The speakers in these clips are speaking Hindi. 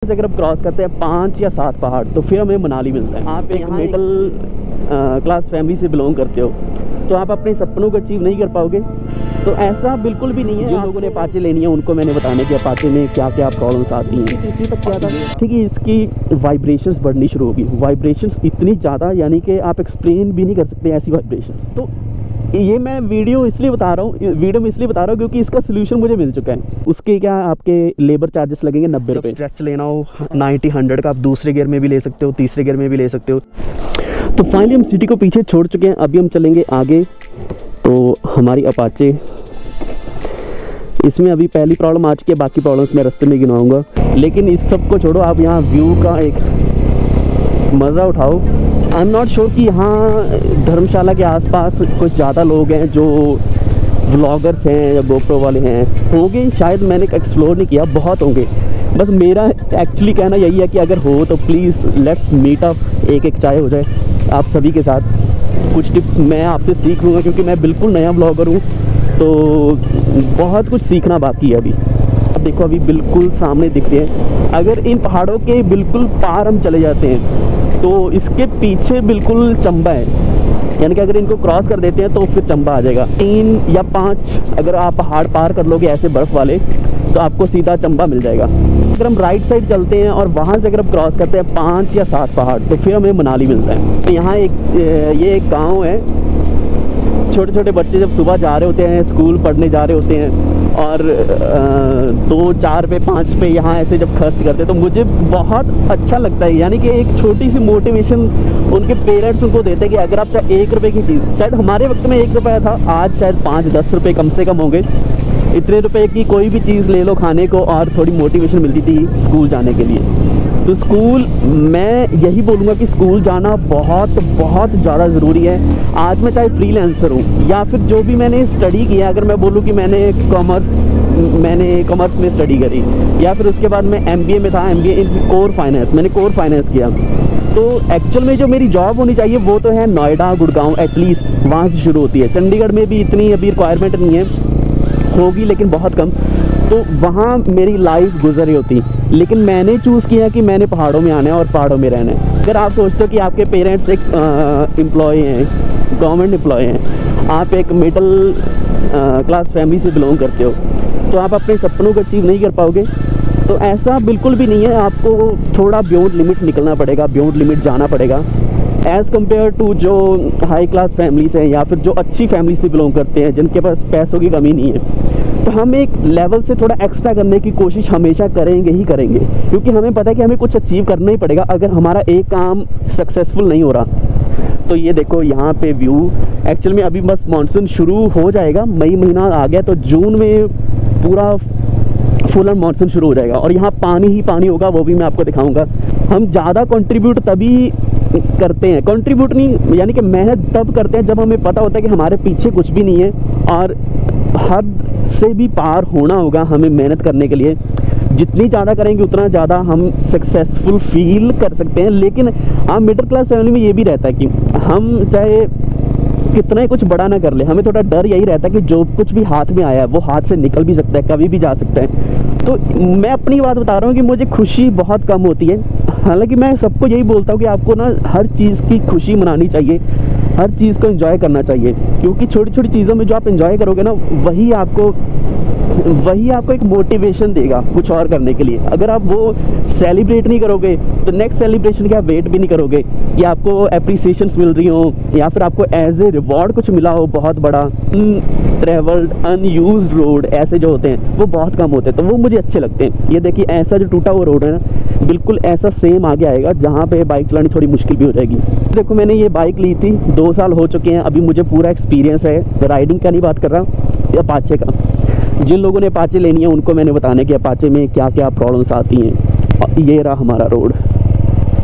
अगर आप क्रॉस करते हैं 5 या 7 पहाड़ तो फिर हमें मनाली मिलता है। आप एक मिडिल क्लास फैमिली से बिलोंग करते हो तो आप अपने सपनों को अचीव नहीं कर पाओगे। तो ऐसा बिल्कुल भी नहीं है। जिन लोगों ने अपाचे लेनी है उनको मैंने बताने कि अपाचे में क्या क्या प्रॉब्लम्स आती हैं। इसी तक क्या था, ठीक है, इसकी वाइब्रेशंस बढ़नी शुरू होगी। वाइब्रेशंस इतनी ज़्यादा, यानी कि आप एक्सप्लेन भी नहीं कर सकते ऐसी वाइब्रेशंस। तो ये मैं वीडियो में इसलिए बता रहा हूँ क्योंकि इसका सोल्यूशन मुझे मिल चुका है। उसके क्या आपके लेबर चार्जेस लगेंगे 90 रुपये। स्ट्रेच लेना हो 90-100 का आप दूसरे गियर में भी ले सकते हो, तीसरे गियर में भी ले सकते हो। तो फाइनली हम सिटी को पीछे छोड़ चुके हैं, अभी हम चलेंगे आगे। तो हमारी अपाचे, इसमें अभी पहली प्रॉब्लम आ चुकी है, बाकी प्रॉब्लम्स मैं रास्ते में गिनाऊंगा। लेकिन इस सब को छोड़ो, आप यहाँ व्यू का एक मज़ा उठाओ। आई एम नॉट श्योर कि यहाँ धर्मशाला के आसपास कुछ ज़्यादा लोग हैं जो व्लॉगर्स हैं या गोप्रो वाले हैं, होंगे शायद, मैंने एक्सप्लोर नहीं किया, बहुत होंगे। बस मेरा एक्चुअली कहना यही है कि अगर हो तो प्लीज़ लेट्स मीट अप, एक चाय हो जाए आप सभी के साथ। कुछ टिप्स मैं आपसे सीख लूँगा क्योंकि मैं बिल्कुल नया व्लॉगर हूँ, तो बहुत कुछ सीखना बाकी है अभी। अब देखो, अभी बिल्कुल सामने दिख रहे हैं। अगर इन पहाड़ों के बिल्कुल पार हम चले जाते हैं तो इसके पीछे बिल्कुल चंबा है, यानी कि अगर इनको क्रॉस कर देते हैं तो फिर चंबा आ जाएगा। 3 या 5 अगर आप पहाड़ पार कर लोगे ऐसे बर्फ़ वाले तो आपको सीधा चंबा मिल जाएगा। अगर हम राइट साइड चलते हैं और वहाँ से अगर हम क्रॉस करते हैं 5 या 7 पहाड़ तो फिर हमें मनाली मिलता है। तो यहाँ ये एक गाँव है। छोटे छोटे बच्चे जब सुबह जा रहे होते हैं, स्कूल पढ़ने जा रहे होते हैं और 2-4 पे 5 पे यहाँ ऐसे जब खर्च करते हैं तो मुझे बहुत अच्छा लगता है। यानी कि एक छोटी सी मोटिवेशन उनके पेरेंट्स उनको देते हैं कि अगर आप चाहे 1 रुपये की चीज़, शायद हमारे वक्त में 1 रुपया था, आज शायद 5-10 रुपये कम से कम होंगे। इतने रुपए की कोई भी चीज़ ले लो खाने को और थोड़ी मोटिवेशन मिलती थी स्कूल जाने के लिए। तो स्कूल, मैं यही बोलूँगा कि स्कूल जाना बहुत बहुत ज़्यादा ज़रूरी है। आज मैं चाहे फ्रीलांसर हूँ या फिर जो भी मैंने स्टडी किया, अगर मैं बोलूँ कि मैंने कॉमर्स में स्टडी करी या फिर उसके बाद मैं MBA में था, MBA इन कोर फाइनेंस, मैंने कोर फाइनेंस किया। तो एक्चुअल में जो मेरी जॉब होनी चाहिए वो तो है नोएडा, गुड़गांव, एटलीस्ट वहाँ से शुरू होती है। चंडीगढ़ में भी इतनी अभी रिक्वायरमेंट नहीं है, होगी लेकिन बहुत कम। तो वहाँ मेरी लाइफ गुजरी होती, लेकिन मैंने चूज़ किया कि मैंने पहाड़ों में आना है और पहाड़ों में रहना है। अगर आप सोचते हो कि आपके पेरेंट्स एक एम्प्लॉय हैं, गवर्नमेंट एम्प्लॉय हैं, आप एक मिडिल क्लास फैमिली से बिलोंग करते हो तो आप अपने सपनों को अचीव नहीं कर पाओगे। तो ऐसा बिल्कुल भी नहीं है। आपको थोड़ा बियॉन्ड लिमिट निकलना पड़ेगा, बियॉन्ड लिमिट जाना पड़ेगा एज़ कम्पेयर टू जो हाई क्लास फैमिलीज़ हैं या फिर जो अच्छी फैमिली से बिलोंग करते हैं जिनके पास पैसों की कमी नहीं है। तो हम एक लेवल से थोड़ा एक्स्ट्रा करने की कोशिश हमेशा करेंगे ही करेंगे, क्योंकि हमें पता है कि हमें कुछ अचीव करना ही पड़ेगा अगर हमारा एक काम सक्सेसफुल नहीं हो रहा। तो ये देखो यहाँ पे व्यू, एक्चुअल में अभी बस मानसून शुरू हो जाएगा, मई महीना आ गया तो जून में पूरा फुल ऑन मानसून शुरू हो जाएगा और यहाँ पानी ही पानी होगा, वो भी मैं आपको दिखाऊंगा। हम ज़्यादा कंट्रीब्यूट तभी करते हैं, कंट्रीब्यूट नहीं यानी कि मेहनत तब करते हैं जब हमें पता होता है कि हमारे पीछे कुछ भी नहीं है और हद से भी पार होना होगा हमें मेहनत करने के लिए। जितनी ज़्यादा करेंगे उतना ज़्यादा हम सक्सेसफुल फील कर सकते हैं। लेकिन हाँ, मिडिल क्लास फैमिली में ये भी रहता है कि हम चाहे कितना ही कुछ बड़ा ना कर ले, हमें थोड़ा डर यही रहता है कि जो कुछ भी हाथ में आया है वो हाथ से निकल भी सकता है, कभी भी जा सकता है। तो मैं अपनी बात बता रहा हूँ कि मुझे खुशी बहुत कम होती है। हालांकि मैं सबको यही बोलता हूँ कि आपको ना हर चीज़ की खुशी मनानी चाहिए, हर चीज़ को एंजॉय करना चाहिए, क्योंकि छोटी छोटी चीज़ों में जो आप एंजॉय करोगे ना वही आपको एक मोटिवेशन देगा कुछ और करने के लिए। अगर आप वो सेलिब्रेट नहीं करोगे तो नेक्स्ट सेलिब्रेशन के आप वेट भी नहीं करोगे कि आपको अप्रिसिएशंस मिल रही हो या फिर आपको एज ए रिवॉर्ड कुछ मिला हो बहुत बड़ा। ट्रेवल्ड अनयूज्ड रोड ऐसे जो होते हैं वो बहुत कम होते हैं, तो वो मुझे अच्छे लगते हैं। ये देखिए, ऐसा जो टूटा हुआ रोड है ना, बिल्कुल ऐसा सेम आगे आएगा जहाँ पे बाइक चलानी थोड़ी मुश्किल भी हो जाएगी। देखो, मैंने ये बाइक ली थी, 2 साल हो चुके हैं, अभी मुझे पूरा एक्सपीरियंस है। राइडिंग का नहीं बात कर रहा, अपाचे का। जिन लोगों ने अपाचे लेनी है उनको मैंने बताने कि अपाचे में क्या क्या प्रॉब्लम्स आती हैं। ये रहा हमारा रोड,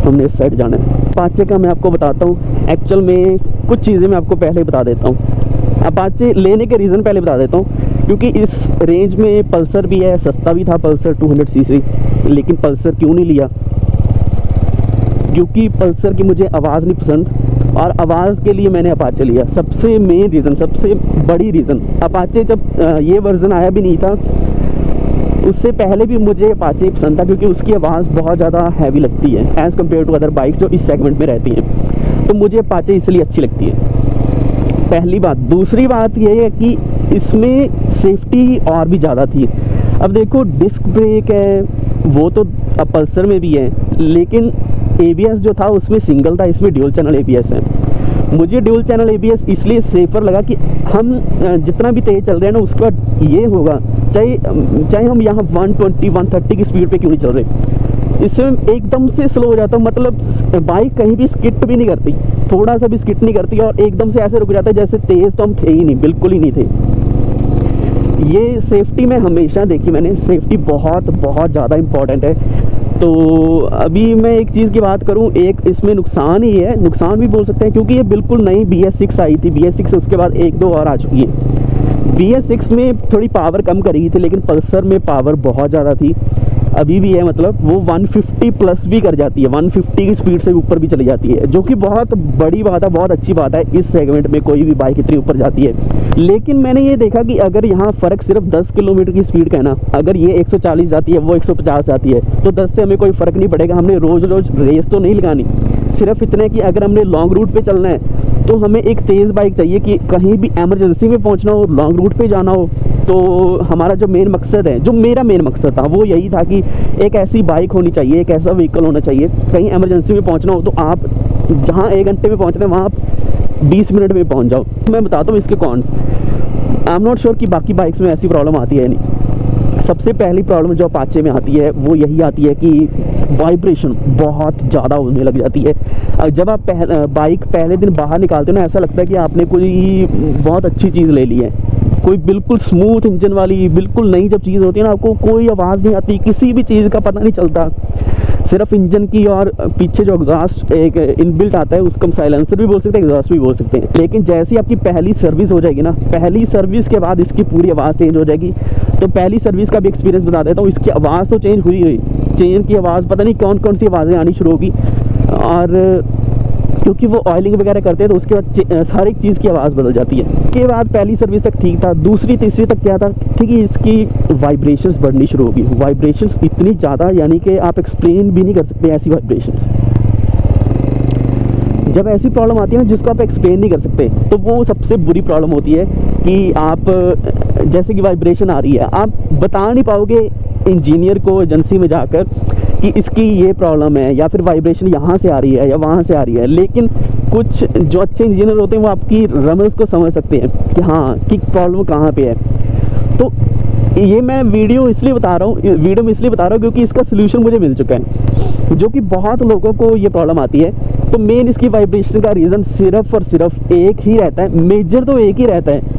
हमने इस साइड जाना है। अपाचे का मैं आपको बताता हूँ, एक्चुअल में कुछ चीज़ें मैं आपको पहले बता देता हूँ। अपाचे लेने के रीज़न पहले बता देता हूँ, क्योंकि इस रेंज में पल्सर भी है, सस्ता भी था पल्सर 200 cc। लेकिन पल्सर क्यों नहीं लिया? क्योंकि पल्सर की मुझे आवाज़ नहीं पसंद और आवाज़ के लिए मैंने अपाचे लिया। सबसे मेन रीज़न, सबसे बड़ी रीज़न, अपाचे जब ये वर्जन आया भी नहीं था उससे पहले भी मुझे अपाचे पसंद था क्योंकि उसकी आवाज़ बहुत ज़्यादा हैवी लगती है as compare to other bikes जो इस सेगमेंट में रहती हैं। तो मुझे अपाचे इसलिए अच्छी लगती है, पहली बात। दूसरी बात ये है कि इसमें सेफ्टी और भी ज़्यादा थी। अब देखो डिस्क ब्रेक है वो तो अब पल्सर में भी है, लेकिन ABS जो था उसमें सिंगल था, इसमें ड्यूल चैनल ABS है। मुझे ड्यूल चैनल ABS इसलिए सेफ़र लगा कि हम जितना भी तेज़ चल रहे हैं ना उसके बाद ये होगा, चाहे हम यहाँ 120 130 की स्पीड पे क्यों नहीं चल रहे, इसमें एकदम से स्लो हो जाता, मतलब बाइक कहीं भी स्किट भी नहीं करती, थोड़ा सा भी स्किट नहीं करती और एकदम से ऐसे रुक जाता है जैसे तेज़ तो हम थे ही नहीं, बिल्कुल ही नहीं थे। ये सेफ्टी में हमेशा देखी मैंने, सेफ्टी बहुत बहुत ज़्यादा इम्पॉर्टेंट है। तो अभी मैं एक चीज़ की बात करूं, एक इसमें नुकसान ही है, नुकसान भी बोल सकते हैं क्योंकि ये बिल्कुल नई BS6 आई थी, BS6 से उसके बाद 1-2 और आ चुकी है। BS6 में थोड़ी पावर कम करी थी लेकिन पल्सर में पावर बहुत ज़्यादा थी, अभी भी है, मतलब वो 150 प्लस भी कर जाती है, 150 की स्पीड से ऊपर भी चली जाती है, जो कि बहुत बड़ी बात है, बहुत अच्छी बात है। इस सेगमेंट में कोई भी बाइक इतनी ऊपर जाती है। लेकिन मैंने ये देखा कि अगर यहाँ फ़र्क सिर्फ 10 किलोमीटर की स्पीड का है ना, अगर ये 140 जाती है वो 150 जाती है तो 10 से हमें कोई फ़र्क नहीं पड़ेगा। हमने रोज़ रोज़ रेस तो नहीं लगानी, सिर्फ इतने कि अगर हमने लॉन्ग रूट पे चलना है तो हमें एक तेज़ बाइक चाहिए कि कहीं भी एमरजेंसी में पहुंचना हो, लॉन्ग रूट पे जाना हो। तो हमारा जो मेन मकसद है, जो मेरा मेन मकसद था वो यही था कि एक ऐसी बाइक होनी चाहिए, एक ऐसा व्हीकल होना चाहिए, कहीं एमरजेंसी में पहुंचना हो तो आप जहां 1 घंटे में पहुंचना है वहाँ आप 20 मिनट में पहुंच जाओ। मैं बताता हूँ इसके cons. I am not sure कि बाकी बाइक्स में ऐसी प्रॉब्लम आती है नहीं। सबसे पहली प्रॉब्लम जो अपाचे में आती है वो यही आती है कि वाइब्रेशन बहुत ज़्यादा होने लग जाती है। जब आप बाइक पहले दिन बाहर निकालते हो ना, ऐसा लगता है कि आपने कोई बहुत अच्छी चीज़ ले ली है, कोई बिल्कुल स्मूथ इंजन वाली बिल्कुल नई जब चीज़ होती है ना, आपको कोई आवाज़ नहीं आती, किसी भी चीज़ का पता नहीं चलता, सिर्फ इंजन की और पीछे जो एग्जॉस्ट एक इनबिल्ट आता है उसको हम साइलेंसर भी बोल सकते हैं, एग्जॉस्ट भी बोल सकते हैं। लेकिन जैसे ही आपकी पहली सर्विस हो जाएगी ना, पहली सर्विस के बाद इसकी पूरी आवाज़ चेंज हो जाएगी। तो पहली सर्विस का भी एक्सपीरियंस बता देता हूँ, इसकी आवाज़ तो चेंज हुई, चेन की आवाज़ पता नहीं कौन कौन सी आवाज़ें आनी शुरू होगी। और क्योंकि वो ऑयलिंग वगैरह करते हैं तो उसके बाद हर एक चीज़ की आवाज़ बदल जाती है। के बाद पहली सर्विस तक ठीक था, दूसरी तीसरी तक क्या था, ठीक है, इसकी वाइब्रेशंस बढ़नी शुरू होगी। वाइब्रेशंस इतनी ज़्यादा, यानी कि आप एक्सप्लेन भी नहीं कर सकते ऐसी वाइब्रेशंस। जब ऐसी प्रॉब्लम आती है ना जिसको आप एक्सप्लेन नहीं कर सकते, तो वो सबसे बुरी प्रॉब्लम होती है कि आप जैसे कि वाइब्रेशन आ रही है, आप बता नहीं पाओगे इंजीनियर को एजेंसी में जाकर कि इसकी ये प्रॉब्लम है या फिर वाइब्रेशन यहाँ से आ रही है या वहाँ से आ रही है। लेकिन कुछ जो अच्छे इंजीनियर होते हैं वो आपकी रमज़ को समझ सकते हैं कि हाँ कि प्रॉब्लम कहाँ पे है। तो ये मैं वीडियो में इसलिए बता रहा हूँ क्योंकि इसका सलूशन मुझे मिल चुका है, जो कि बहुत लोगों को ये प्रॉब्लम आती है। तो मेन इसकी वाइब्रेशन का रीज़न सिर्फ और सिर्फ एक ही रहता है, मेजर तो एक ही रहता है।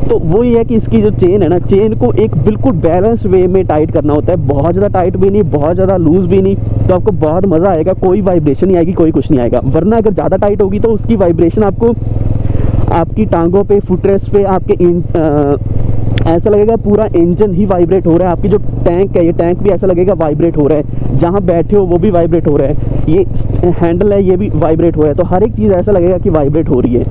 तो वो ये है कि इसकी जो चेन है ना, चेन को एक बिल्कुल बैलेंस्ड वे में टाइट करना होता है, बहुत ज़्यादा टाइट भी नहीं, बहुत ज़्यादा लूज़ भी नहीं, तो आपको बहुत मज़ा आएगा, कोई वाइब्रेशन नहीं आएगी, कोई कुछ नहीं आएगा। वरना अगर ज़्यादा टाइट होगी तो उसकी वाइब्रेशन आपको आपकी टांगों पे, फुटरेस्ट पे, आपके ऐसा लगेगा पूरा इंजन ही वाइब्रेट हो रहा है। आपकी जो टैंक है, ये टैंक भी ऐसा लगेगा वाइब्रेट हो रहा है, जहाँ बैठे हो वो भी वाइब्रेट हो रहा है, ये हैंडल है ये भी वाइब्रेट हो रहा है, तो हर एक चीज़ ऐसा लगेगा कि वाइब्रेट हो रही है,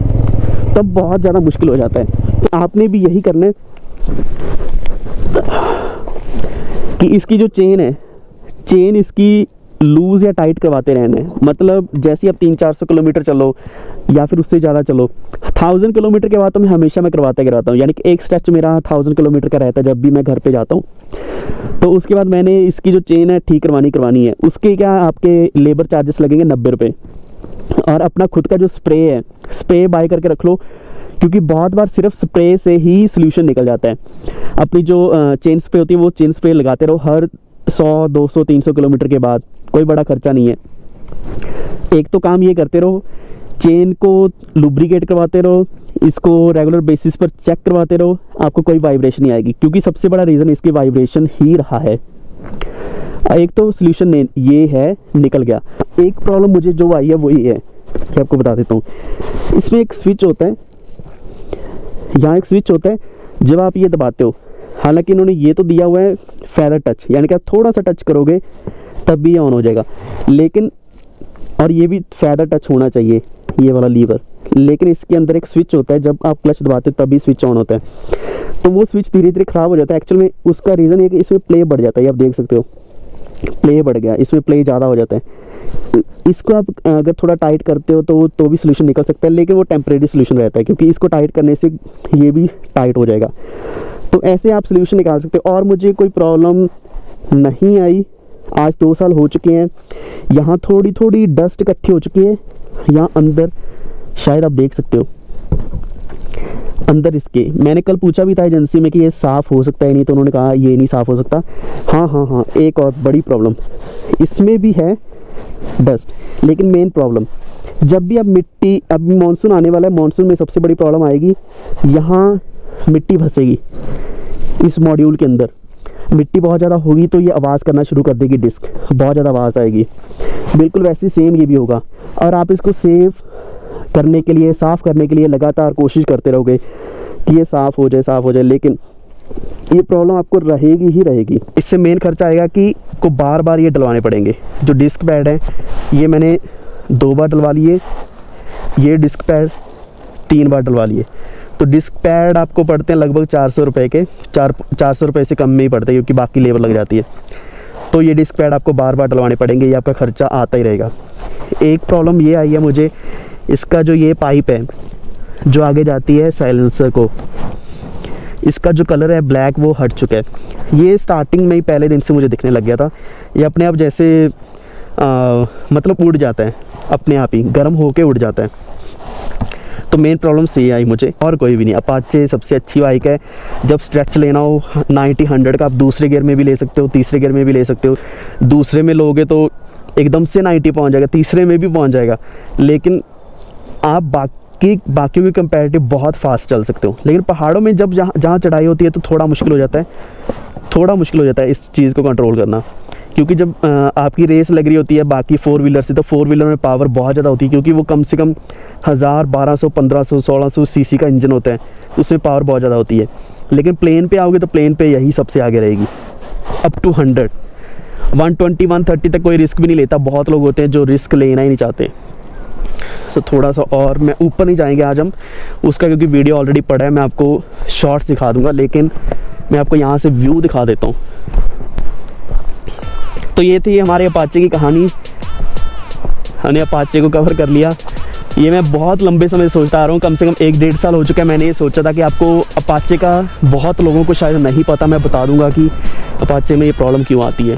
तब बहुत ज़्यादा मुश्किल हो जाता है। तो आपने भी यही करना है कि इसकी जो चेन है, चेन इसकी लूज़ या टाइट करवाते रहना है। मतलब जैसे आप 300-400 किलोमीटर चलो या फिर उससे ज़्यादा चलो, 1000 किलोमीटर के बाद तो मैं हमेशा करवाता हूँ, यानी कि एक स्ट्रेच मेरा 1000 किलोमीटर का रहता है जब भी मैं घर पे जाता हूँ। तो उसके बाद मैंने इसकी जो चेन है ठीक करवानी है। उसके क्या आपके लेबर चार्जेस लगेंगे 90 रुपये, और अपना खुद का जो स्प्रे है, स्प्रे बाय करके रख लो, क्योंकि बहुत बार सिर्फ स्प्रे से ही सोल्यूशन निकल जाता है। अपनी जो चेन स्प्रे होती है वो चेन स्प्रे लगाते रहो हर 100, 200, 300 किलोमीटर के बाद, कोई बड़ा खर्चा नहीं है। एक तो काम ये करते रहो, चेन को लुब्रिकेट करवाते रहो, इसको रेगुलर बेसिस पर चेक करवाते रहो, आपको कोई वाइब्रेशन नहीं आएगी, क्योंकि सबसे बड़ा रीज़न इसकी वाइब्रेशन ही रहा है। एक तो सोल्यूशन ये है, निकल गया। एक प्रॉब्लम मुझे जो आई है वो ये है कि आपको बता देता हूँ, इसमें एक स्विच होता है, यहाँ एक स्विच होता है, जब आप ये दबाते हो, हालांकि इन्होंने ये तो दिया हुआ है फेदर टच, यानी कि आप थोड़ा सा टच करोगे तब भी ये ऑन हो जाएगा, लेकिन और ये भी फेदर टच होना चाहिए ये वाला लीवर, लेकिन इसके अंदर एक स्विच होता है, जब आप क्लच दबाते हो तभी स्विच ऑन होता है। तो वो स्विच धीरे धीरे ख़राब हो जाता है। एक्चुअल में उसका रीज़न है कि इसमें प्ले बढ़ जाता है, ये आप देख सकते हो प्ले बढ़ गया, इसमें प्ले ज़्यादा हो जाता है। इसको आप अगर थोड़ा टाइट करते हो तो भी सोल्यूशन निकल सकता है, लेकिन वो टेम्परेरी सोल्यूशन रहता है, क्योंकि इसको टाइट करने से ये भी टाइट हो जाएगा। तो ऐसे आप सोल्यूशन निकाल सकते हो। और मुझे कोई प्रॉब्लम नहीं आई, आज 2 साल हो चुके हैं। यहाँ थोड़ी थोड़ी डस्ट इकट्ठी हो चुकी है, यहाँ अंदर शायद आप देख सकते हो अंदर इसके। मैंने कल पूछा भी था एजेंसी में कि ये साफ़ हो सकता है नहीं, तो उन्होंने कहा ये नहीं साफ़ हो सकता। हाँ, एक और बड़ी प्रॉब्लम इसमें भी है डस्ट। लेकिन मेन प्रॉब्लम जब भी अब मिट्टी, अब मानसून आने वाला है, मानसून में सबसे बड़ी प्रॉब्लम आएगी, यहाँ मिट्टी फंसेगी इस मॉड्यूल के अंदर। मिट्टी बहुत ज़्यादा होगी तो ये आवाज़ करना शुरू कर देगी, डिस्क बहुत ज़्यादा आवाज़ आएगी। बिल्कुल वैसे सेम ये भी होगा। और आप इसको सेव करने के लिए, साफ़ करने के लिए लगातार कोशिश करते रहोगे कि ये साफ़ हो जाए, लेकिन ये प्रॉब्लम आपको रहेगी ही रहेगी। इससे मेन खर्चा आएगा कि को बार बार ये डलवाने पड़ेंगे। जो डिस्क पैड है ये मैंने 2 बार डलवा लिए, ये डिस्क पैड 3 बार डलवा लिए। तो डिस्क पैड आपको पड़ते हैं लगभग 400 रुपये के, 400 रुपये से कम में ही पड़ते हैं, क्योंकि बाकी लेबर लग जाती है। तो ये डिस्क पैड आपको बार बार डलवाने पड़ेंगे, ये आपका खर्चा आता ही रहेगा। एक प्रॉब्लम ये आई है मुझे, इसका जो ये पाइप है जो आगे जाती है साइलेंसर को, इसका जो कलर है ब्लैक वो हट चुका है। ये स्टार्टिंग में ही पहले दिन से मुझे दिखने लग गया था। ये अपने आप जैसे मतलब उड़ जाता है, अपने आप ही गर्म होके उड़ जाता है। तो मेन प्रॉब्लम से ये आई मुझे, और कोई भी नहीं। अपाचे सबसे अच्छी बाइक है, जब स्ट्रेच लेना हो 90-100 का आप दूसरे गियर में भी ले सकते हो, तीसरे गियर में भी ले सकते हो। दूसरे में लोगे तो एकदम से 90 पहुँच जाएगा, तीसरे में भी पहुँच जाएगा, लेकिन आप बाकियों के कंपैरेटिव बहुत फास्ट चल सकते हो। लेकिन पहाड़ों में जब जहाँ चढ़ाई होती है तो थोड़ा मुश्किल हो जाता है इस चीज़ को कंट्रोल करना, क्योंकि जब आपकी रेस लग रही होती है बाकी 4 व्हीलर से, तो 4 व्हीलर में पावर बहुत ज़्यादा होती है, क्योंकि वो कम से कम 1000, 1200, 1500, 1600 सीसी का इंजन होता है, उसमें पावर बहुत ज़्यादा होती है। लेकिन प्लेन पे आओगे तो प्लेन पे यही सबसे आगे रहेगी, अप टू 100, 120, 130 तक कोई रिस्क भी नहीं लेता। बहुत लोग होते हैं जो रिस्क लेना ही नहीं चाहते। तो थोड़ा सा और मैं ऊपर नहीं जाएंगे आज हम उसका, क्योंकि वीडियो ऑलरेडी पड़ा है, मैं आपको शॉर्ट्स दिखा दूंगा, लेकिन मैं आपको यहाँ से व्यू दिखा देता हूँ। तो ये थी हमारे अपाचे की कहानी, हमने अपाचे को कवर कर लिया। ये मैं बहुत लंबे समय से सोचता आ रहा हूँ, कम से कम 1-1.5 साल हो चुका है। मैंने ये सोचा था कि आपको अपाचे का बहुत लोगों को शायद नहीं पता, मैं बता दूंगा कि अपाचे में ये प्रॉब्लम क्यों आती है।